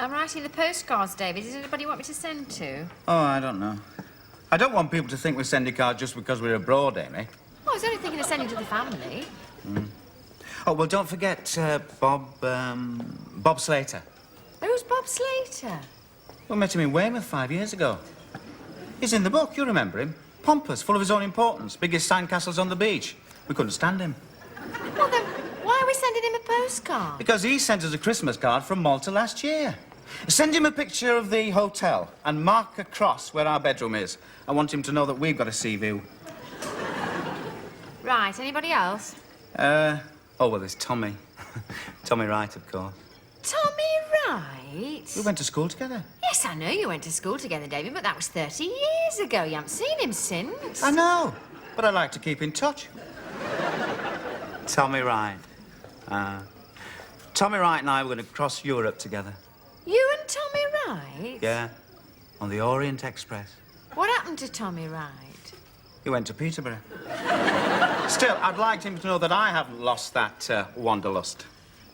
I'm writing the postcards, David. Is anybody you want me to send to? Oh, I don't know. I don't want people to think we're sending cards just because we're abroad, Amy. Oh, I was only thinking of sending to the family. Oh, well, don't forget Bob Slater. Who's Bob Slater? We met him in Weymouth 5 years ago. He's in the book, you remember him. Pompous, full of his own importance, biggest sandcastles on the beach. We couldn't stand him. Well, then, why are we sending him a postcard? Because he sent us a Christmas card from Malta last year. Send him a picture of the hotel and mark a cross where our bedroom is. I want him to know that we've got a sea view. Right, anybody else? Oh, well, there's Tommy. Tommy Wright, of course. Tommy Wright? We went to school together. Yes, I know you went to school together, David, but that was 30 years ago. You haven't seen him since. I know, but I like to keep in touch. Tommy Wright. Tommy Wright and I were going to cross Europe together. You and Tommy Wright? Yeah, on the Orient Express. What happened to Tommy Wright? He went to Peterborough. Still, I'd like him to know that I haven't lost that wanderlust.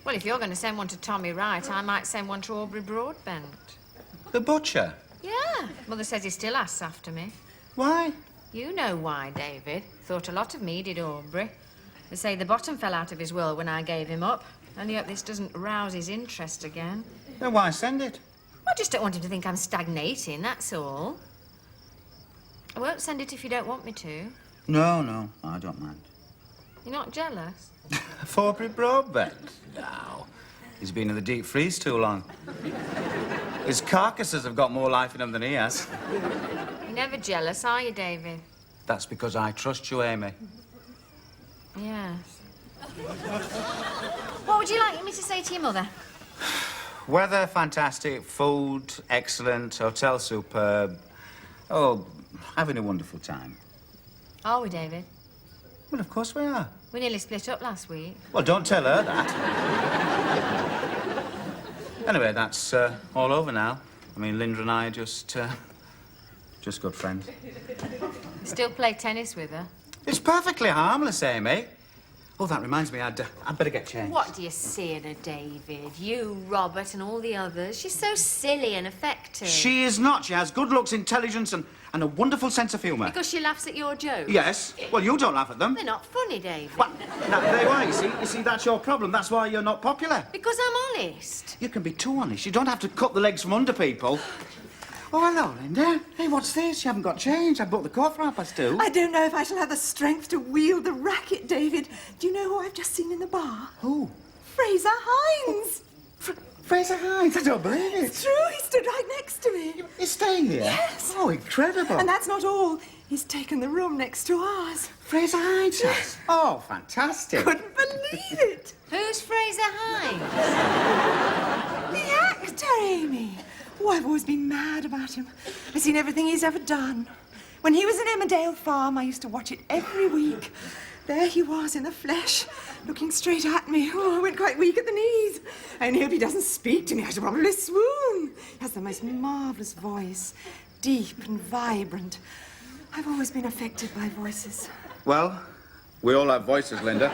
Well, if you're going to send one to Tommy Wright, I might send one to Aubrey Broadbent. The butcher? Yeah. Mother says he still asks after me. Why? You know why, David. Thought a lot of me, did Aubrey. They say the bottom fell out of his world when I gave him up. Only hope this doesn't rouse his interest again. Then why send it? I just don't want him to think I'm stagnating, that's all. I won't send it if you don't want me to. No, I don't mind. You're not jealous? Aubrey Broadbent? No. He's been in the deep freeze too long. His carcasses have got more life in them than he has. You're never jealous, are you, David? That's because I trust you, Amy. Yes. What would you like me to say to your mother? Weather fantastic, food excellent, hotel superb. Oh, having a wonderful time. Are we, David? Well, of course we are. We nearly split up last week. Well, don't tell her that. Anyway, that's all over now. I mean, Linda and I are just good friends. You still play tennis with her? It's perfectly harmless, Amy. Oh, that reminds me, I'd better get changed. What do you see in her, David? You, Robert, and all the others. She's so silly and affected. She is not. She has good looks, intelligence, and a wonderful sense of humour. Because she laughs at your jokes? Yes. Well, you don't laugh at them. They're not funny, David. Well, there you are, you see. You see, that's your problem. That's why you're not popular. Because I'm honest. You can be too honest. You don't have to cut the legs from under people. Oh, hello, Linda. Hey, what's this? You haven't got change. I bought the coat for 2:30. I don't know if I shall have the strength to wield the racket, David. Do you know who I've just seen in the bar? Who? Frazer Hines. Frazer Hines. I don't believe it. It's true, he stood right next to me. He's staying here? Yes. Oh, incredible. And that's not all. He's taken the room next to ours. Frazer Hines? Yes. Oh, fantastic. Couldn't believe it. Who's Frazer Hines? The actor, Amy. Oh, I've always been mad about him. I've seen everything he's ever done. When he was in Emmerdale Farm, I used to watch it every week. There he was in the flesh, looking straight at me. Oh, I went quite weak at the knees. I only hope he doesn't speak to me. I should probably swoon. He has the most marvellous voice, deep and vibrant. I've always been affected by voices. Well, we all have voices, Linda.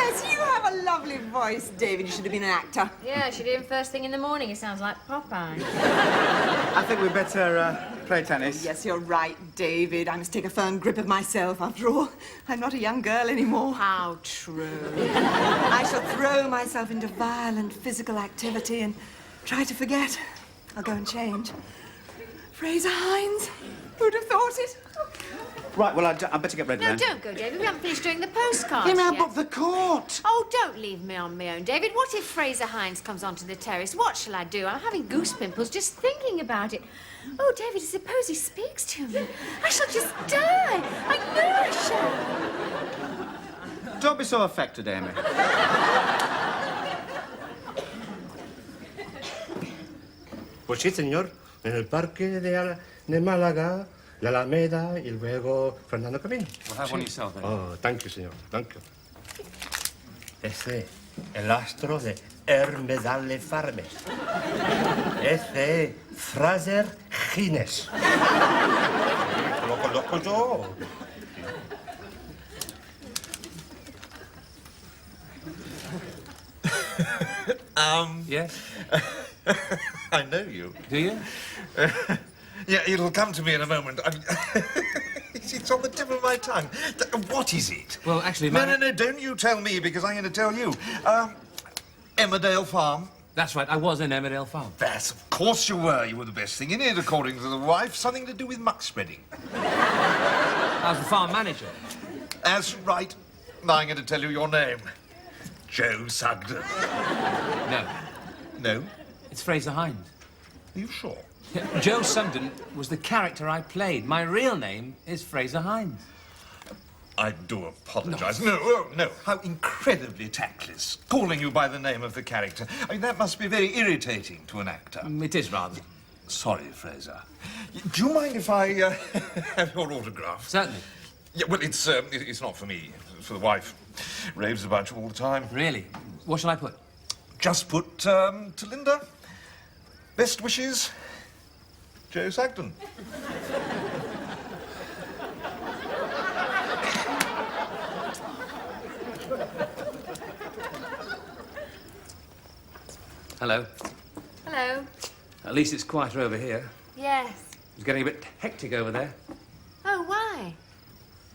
Yes, you have a lovely voice, David. You should have been an actor. Yeah, she did him first thing in the morning. It sounds like Popeye. I think we'd better play tennis. Yes, you're right, David. I must take a firm grip of myself, after all. I'm not a young girl anymore. How true. I shall throw myself into violent physical activity and try to forget. I'll go and change. Frazer Hines? Who'd have thought it? Right, well, I better get ready No, then. don't go, David. We haven't finished doing the postcards Amy, I yet. booked the court. Oh, don't leave me on my own, David. What if Frazer Hines comes onto the terrace? What shall I do? I'm having goose pimples just thinking about it. Oh, David, suppose he speaks to me. I shall just die. I know I shall. Don't be so affected, Amy. Pues sí, señor. En el parque de Málaga, la Alameda y luego Fernando Camino. Well, have one yourself, then. Oh, thank you, señor. Thank you. El Astro de Hermedale Farmes. Frazer Hines. Lo conozco yo. Yes? I know you. Do you? Yeah, it'll come to me in a moment. It's on the tip of my tongue. What is it? Well, actually, No, don't you tell me, because I'm going to tell you. Emmerdale Farm. That's right, I was in Emmerdale Farm. Yes, of course you were. You were the best thing in it, according to the wife. Something to do with muck spreading. I was the farm manager. That's right. Now I'm going to tell you your name. Joe Sugden. No, No? it's Frazer Hines. Are you sure? Joe Sugden was the character I played. My real name is Frazer Hines. I do apologise. No. How incredibly tactless. Calling you by the name of the character. I mean, that must be very irritating to an actor. It is rather. Sorry, Frazer. Do you mind if I have your autograph? Certainly. Yeah, well, it's not for me. It's for the wife. Raves about you all the time. Really? What shall I put? Just put, to Linda. Best wishes, Joe Sugden. Hello. Hello. At least it's quieter over here. Yes. It's getting a bit hectic over there. Oh, why?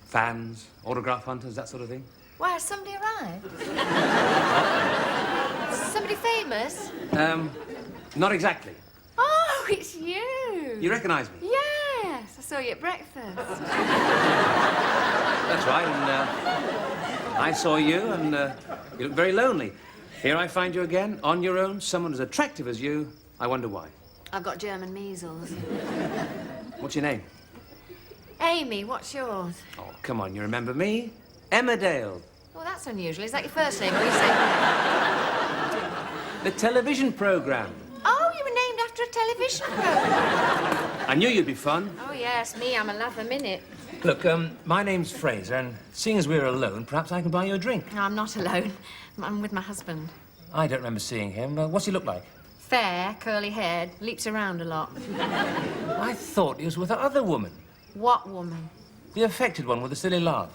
Fans, autograph hunters, that sort of thing. Why, has somebody arrived? Somebody famous? Not exactly. Oh, it's you. You recognise me? Yes, I saw you at breakfast. That's right, and I saw you, and you look very lonely. Here I find you again, on your own, someone as attractive as you. I wonder why. I've got German measles. What's your name? Amy, what's yours? Oh, come on, you remember me? Emmerdale. Oh, that's unusual. Is that your first name, or you say... The television programme. Oh, you were named after a television programme. I knew you'd be fun. Oh, yes, me, I'm a laugh a minute. Look, my name's Frazer, and seeing as we're alone, perhaps I can buy you a drink. No, I'm not alone. I'm with my husband. I don't remember seeing him. What's he look like? Fair, curly-haired, leaps around a lot. I thought he was with that other woman. What woman? The affected one with the silly laugh.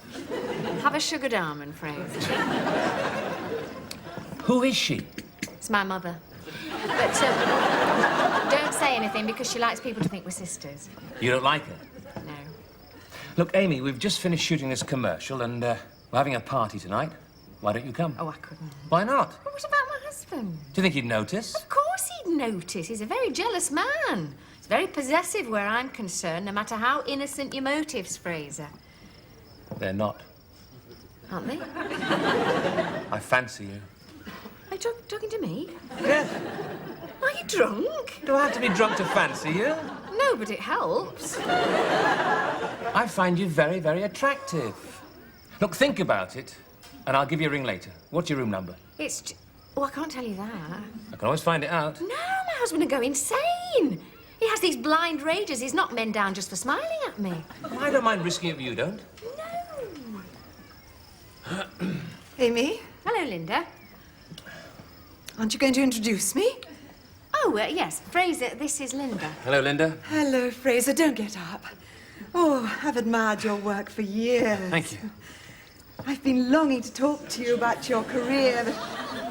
Have a sugared almond, Fraser. Who is she? It's my mother. But don't say anything because she likes people to think we're sisters. You don't like her? No. Look, Amy, we've just finished shooting this commercial, and we're having a party tonight. Why don't you come? Oh, I couldn't. Why not? But what about my husband? Do you think he'd notice? Of course he'd notice. He's a very jealous man. He's very possessive where I'm concerned, no matter how innocent your motives, Fraser. They're not. Aren't they? I fancy you. Are you talking to me? Yes. Are you drunk? Do I have to be drunk to fancy you? No, but it helps. I find you very, very attractive. Look, think about it, and I'll give you a ring later. What's your room number? It's... Oh, I can't tell you that. I can always find it out. No, my husband would go insane. He has these blind rages. He's knocked men down just for smiling at me. Well, I don't mind risking it if you don't. No. Amy, Hello, Linda. aren't you going to introduce me? Oh, yes. Fraser, this is Linda. Hello, Linda. Hello, Fraser. Don't get up. Oh, I've admired your work for years. Thank you. I've been longing to talk to you about your career, but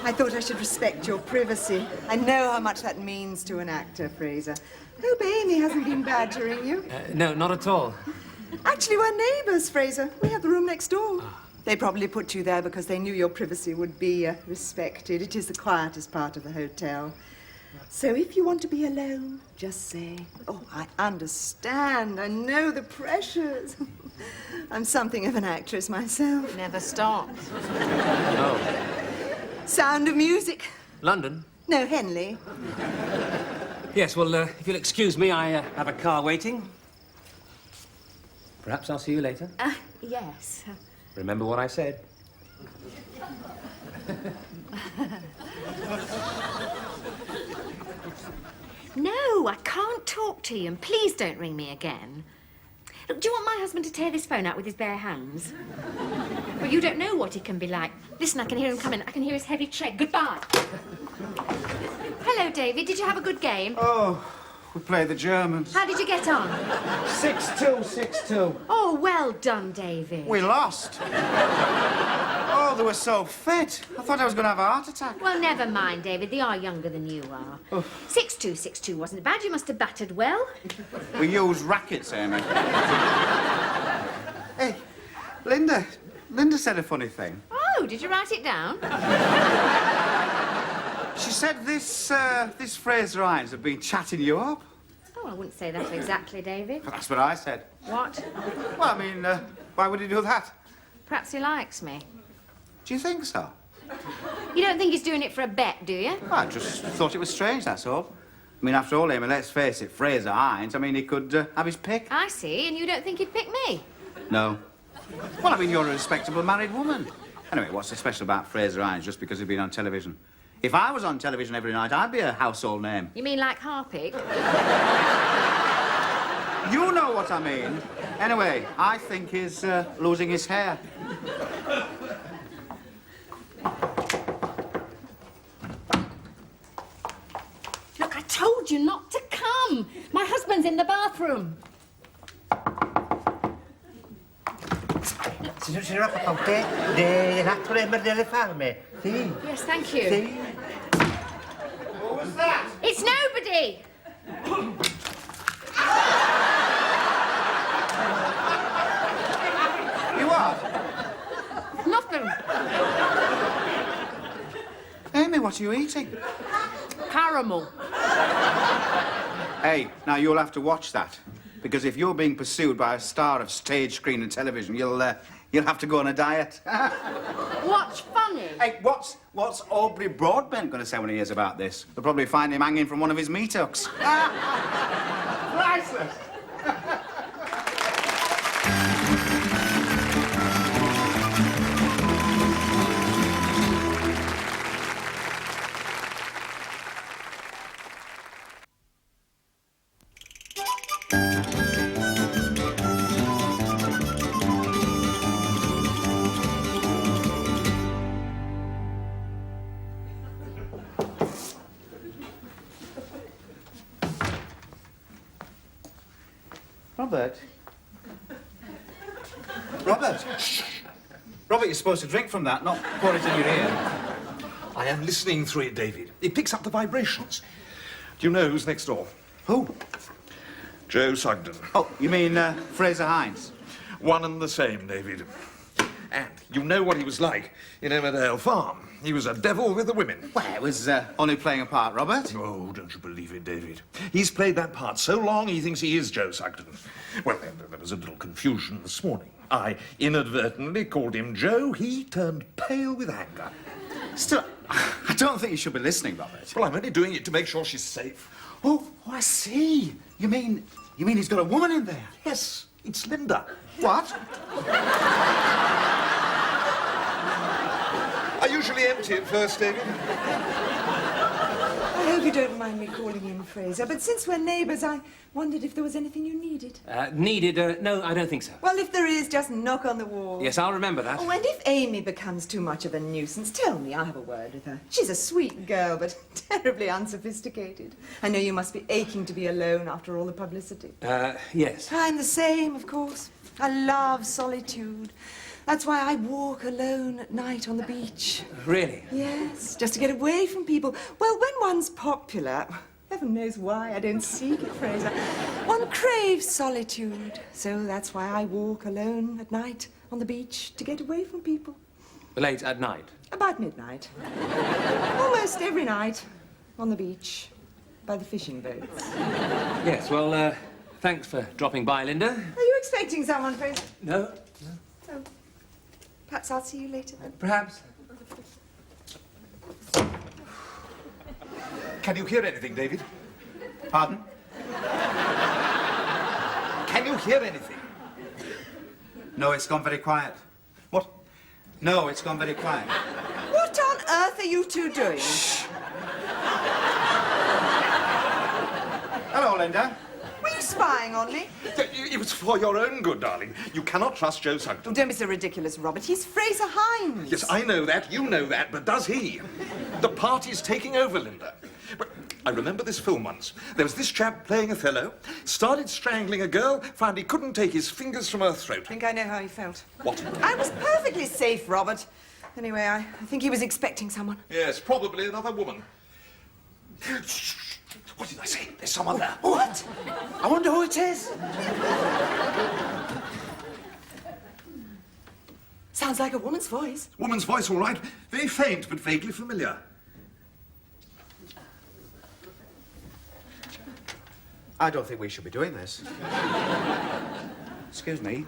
I thought I should respect your privacy. I know how much that means to an actor, Fraser. Hope Amy hasn't been badgering you. No, not at all. Actually, we're neighbours, Fraser. We have the room next door. They probably put you there because they knew your privacy would be respected. It is the quietest part of the hotel. So if you want to be alone, just say, oh, I understand. I know the pressures. I'm something of an actress myself. Never stops. Oh, Sound of Music. London? No, Henley. Yes, well, if you'll excuse me, I have a car waiting. Perhaps I'll see you later. Yes. Remember what I said. No, I can't talk to you, and please don't ring me again. Look, do you want my husband to tear this phone out with his bare hands? Well, you don't know what he can be like. Listen, I can hear him coming. I can hear his heavy tread. Goodbye. Hello, David. Did you have a good game? Oh, we played the Germans. How did you get on? 6-2, 6-2. Oh, well done, David. We lost. Oh, thought they were so fit. I thought I was going to have a heart attack. Well, never mind, David. They are younger than you are. 6'2", 6'2" wasn't bad. You must have battered well. We use rackets, Amy. Hey, Linda. Linda said a funny thing. Oh, did you write it down? She said this Frazer Hines had been chatting you up. Oh, I wouldn't say that exactly, David. That's what I said. What? Well, I mean, why would he do that? Perhaps he likes me. Do you think so? You don't think he's doing it for a bet, do you? Well, I just thought it was strange, that's all. I mean, after all, Amy, let's face it, Frazer Hines, I mean, he could have his pick. I see, and you don't think he'd pick me? No. Well, I mean, you're a respectable married woman. Anyway, what's so special about Frazer Hines just because he'd been on television? If I was on television every night, I'd be a household name. You mean like Harpig? You know what I mean. Anyway, I think he's losing his hair. Look, I told you not to come. My husband's in the bathroom. Signora Papaute, dell'attore delle farme. Sì. Yes, thank you. Sì. What was that? It's nobody. You what? Nothing. Amy, what are you eating? Caramel. Hey, now you'll have to watch that. Because if you're being pursued by a star of stage, screen and television, you'll have to go on a diet. What's funny? Hey, what's Aubrey Broadbent going to say when he hears about this? They'll probably find him hanging from one of his meat hooks. Priceless. Robert? Robert? Robert, you're supposed to drink from that, not pour it in your ear. I am listening through it, David. It picks up the vibrations. Do you know who's next door? Who? Joe Sugden. Oh, you mean Frazer Hines? One and the same, David. And you know what he was like in Emmerdale Farm. He was a devil with the women. Well, it was only playing a part, Robert. Oh, don't you believe it, David? He's played that part so long he thinks he is Joe Sugden. Well, there was a little confusion this morning. I inadvertently called him Joe. He turned pale with anger. Still, I don't think you should be listening, Robert. Well, I'm only doing it to make sure she's safe. Oh, I see. You mean he's got a woman in there? Yes, it's Linda. What? I usually empty it first, David. I hope you don't mind me calling him Frazer, but since we're neighbours, I wondered if there was anything you needed. Needed? No, I don't think so. Well, if there is, just knock on the wall. Yes, I'll remember that. Oh, and if Amy becomes too much of a nuisance, tell me. I'll have a word with her. She's a sweet girl, but terribly unsophisticated. I know you must be aching to be alone after all the publicity. Yes. I'm the same, of course. I love solitude. That's why I walk alone at night on the beach. Really? Yes, just to get away from people. Well, when one's popular, heaven knows why I don't seek it, Frazer, one craves solitude. So that's why I walk alone at night on the beach to get away from people. Late at night? About midnight. Almost every night on the beach by the fishing boats. Yes, well, thanks for dropping by, Linda. Are you expecting someone, Frazer? No? Oh. Perhaps I'll see you later then. Perhaps. Can you hear anything, David? Pardon? Can you hear anything? No, it's gone very quiet. What? No, it's gone very quiet. What on earth are you two doing? Hello, Linda. Were you spying on me? It was for your own good, darling. You cannot trust Joe Sugden. Oh, don't be so ridiculous, Robert. He's Frazer Hines. Yes, I know that, you know that, but does he? The party's taking over, Linda. But I remember this film once. There was this chap playing Othello, started strangling a girl, found he couldn't take his fingers from her throat. I think I know how he felt. What? I was perfectly safe, Robert. Anyway, I think he was expecting someone. Yes, probably another woman. What did I say? There's someone there. What? I wonder who it is. Sounds like a woman's voice. Woman's voice, all right. Very faint, but vaguely familiar. I don't think we should be doing this. Excuse me.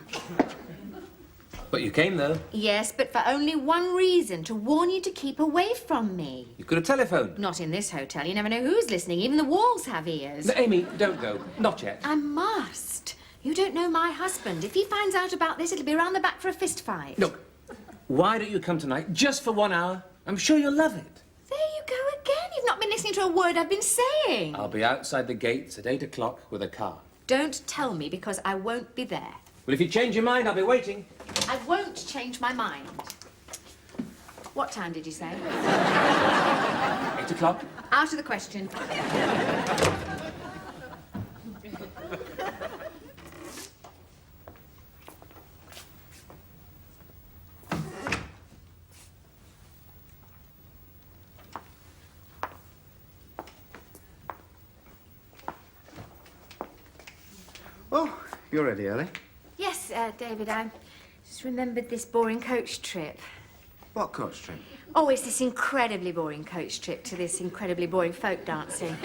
But you came, though. Yes, but for only one reason, to warn you to keep away from me. You could have telephoned. Not in this hotel. You never know who's listening. Even the walls have ears. No, Amy, don't go. Not yet. I must. You don't know my husband. If he finds out about this, it'll be round the back for a fist fight. Look, why don't you come tonight, just for 1 hour? I'm sure you'll love it. There you go again. You've not been listening to a word I've been saying. I'll be outside the gates at 8 o'clock with a car. Don't tell me, because I won't be there. Well, if you change your mind, I'll be waiting. I won't change my mind. What time did you say? 8 o'clock? Out of the question. Oh, you're ready, Ellie. Yes, David, I just remembered this boring coach trip. What coach trip? Oh, it's this incredibly boring coach trip to this incredibly boring folk dancing.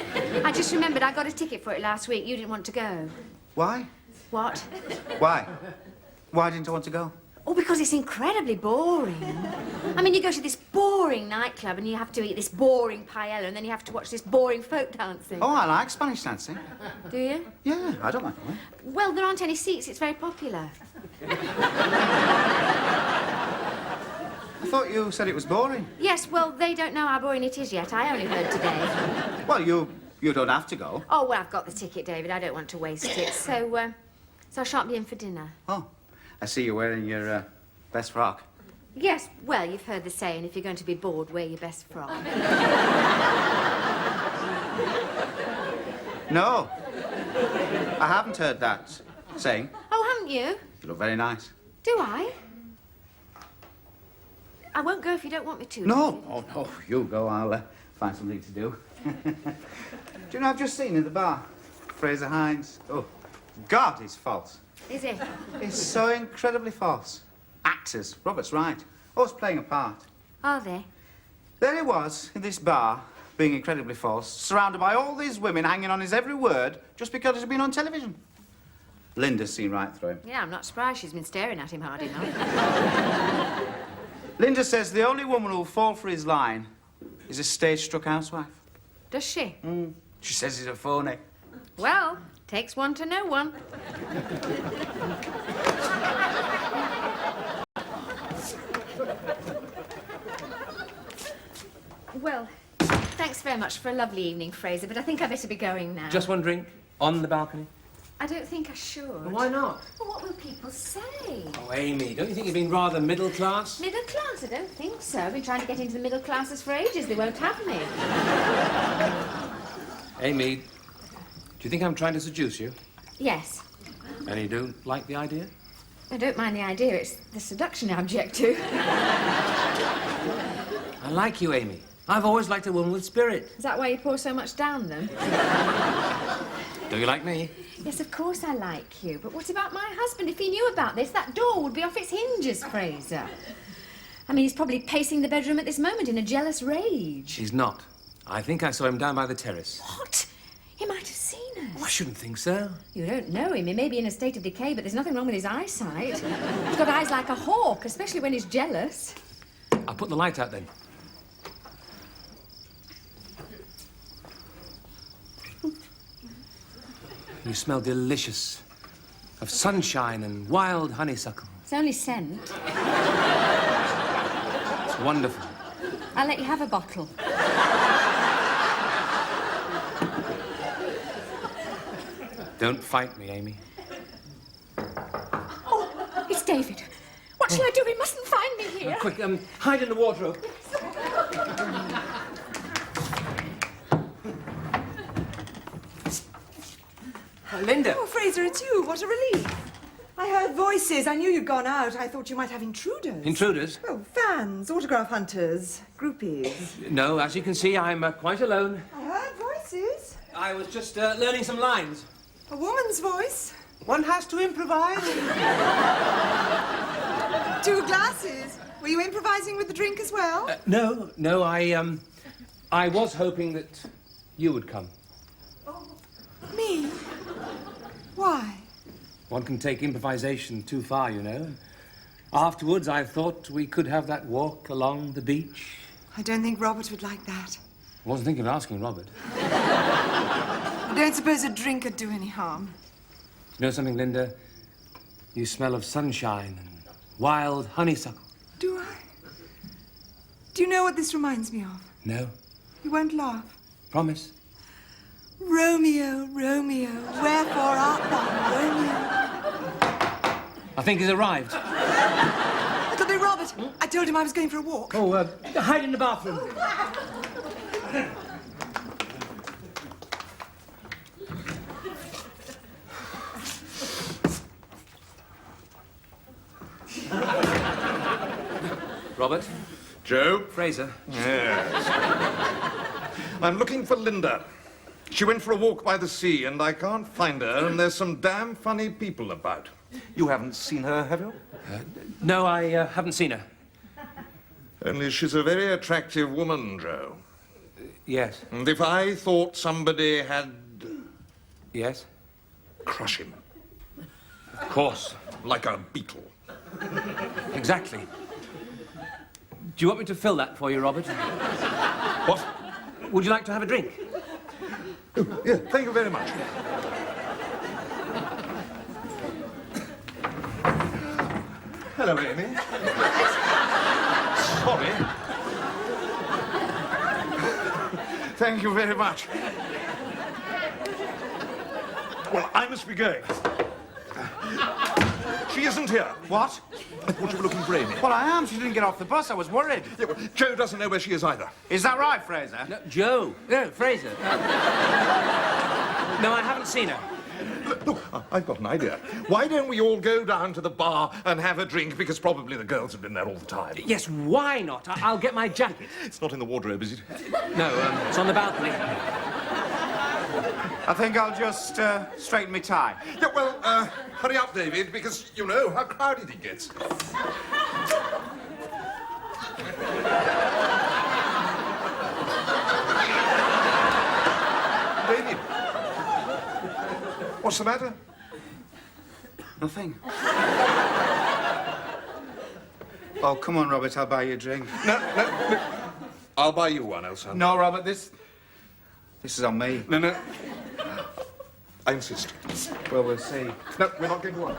I just remembered I got a ticket for it last week. You didn't want to go. Why? What? Why? Why didn't I want to go? Oh, because it's incredibly boring. I mean, you go to this boring nightclub and you have to eat this boring paella and then you have to watch this boring folk dancing. Oh, I like Spanish dancing. Do you? Yeah, I don't like it. Well, there aren't any seats. It's very popular. I thought you said it was boring. Yes, well, they don't know how boring it is yet. I only heard today. Well, you don't have to go. Oh, well, I've got the ticket, David. I don't want to waste it. So I shan't be in for dinner. Oh, I see you're wearing your best frock. Yes, well, you've heard the saying, if you're going to be bored, wear your best frock. No, I haven't heard that saying. Oh, haven't you? You look very nice. Do I? I won't go if you don't want me to. No, David. oh, no, you go. I'll find something to do. Do you know, I've just seen in the bar, Frazer Hines. Oh, God, he's false. Is it? He's so incredibly false. Actors, Robert's right. Always playing a part. Are they? There he was, in this bar, being incredibly false, surrounded by all these women hanging on his every word just because he's been on television. Linda's seen right through him. Yeah, I'm not surprised she's been staring at him hard enough. Linda says the only woman who'll fall for his line is a stage-struck housewife. Does she? She says he's a phony. Well, takes one to know one. Well, thanks very much for a lovely evening, Frazer, but I think I better be going now. Just wondering, on the balcony? I don't think I should. Why not? Well, what will people say? Oh, Amy, don't you think you've been rather middle class? Middle class? I don't think so. I've been trying to get into the middle classes for ages. They won't have me. Amy, do you think I'm trying to seduce you? Yes. And you don't like the idea? I don't mind the idea. It's the seduction I object to. I like you, Amy. I've always liked a woman with spirit. Is that why you pour so much down them? Do you like me? Yes, of course I like you. But what about my husband? If he knew about this, that door would be off its hinges, Frazer. I mean, he's probably pacing the bedroom at this moment in a jealous rage. He's not. I think I saw him down by the terrace. What? He might have seen us. Oh, I shouldn't think so. You don't know him. He may be in a state of decay, but there's nothing wrong with his eyesight. He's got eyes like a hawk, especially when he's jealous. I'll put the light out then. You smell delicious. Of sunshine and wild honeysuckle. It's only scent. It's wonderful. I'll let you have a bottle. Don't fight me, Amy. Oh, it's David. What shall I do? He mustn't find me here. Quick, hide in the wardrobe. Linda! Oh, Frazer, it's you. What a relief. I heard voices. I knew you'd gone out. I thought you might have intruders. Intruders? Oh, fans, autograph hunters, groupies. No, as you can see, I'm quite alone. I heard voices. I was just learning some lines. A woman's voice. One has to improvise. 2 glasses. Were you improvising with the drink as well? No, I was hoping that you would come. Me? Why? One can take improvisation too far, you know. Afterwards, I thought we could have that walk along the beach. I don't think Robert would like that. I wasn't thinking of asking Robert. I don't suppose a drink would do any harm. You know something, Linda? You smell of sunshine and wild honeysuckle. Do I? Do you know what this reminds me of? No? You won't laugh. Promise? Romeo, Romeo, wherefore art thou, Romeo? I think he's arrived. It'll be Robert. I told him I was going for a walk. Oh, hide in the bathroom. Robert? Joe? Frazer? Yes. I'm looking for Linda. She went for a walk by the sea, and I can't find her, and there's some damn funny people about. You haven't seen her, have you? No, I haven't seen her. Only she's a very attractive woman, Joe. Yes. And if I thought somebody had... Yes? Crush him. Of course. Like a beetle. Exactly. Do you want me to fill that for you, Robert? What? Would you like to have a drink? Oh, yeah, thank you very much. Hello, Amy. Sorry. Thank you very much. Well, I must be going. She isn't here. What? I thought you were looking for Amy. Well, I am. She didn't get off the bus. I was worried. Yeah, well, Joe doesn't know where she is either. Is that right, Frazer? No, Joe. No, Frazer. No, I haven't seen her. Look, I've got an idea. Why don't we all go down to the bar and have a drink, because probably the girls have been there all the time. Yes, why not? I'll get my jacket. It's not in the wardrobe, is it? No, it's on the balcony. I think I'll just straighten my tie. Yeah, well, hurry up, David, because you know how crowded it gets. David, what's the matter? Nothing. Oh, come on, Robert. I'll buy you a drink. No. I'll buy you one, Elsa. No, Robert. This is on me. No. I insist. Well, we'll see. No, we're not going to one.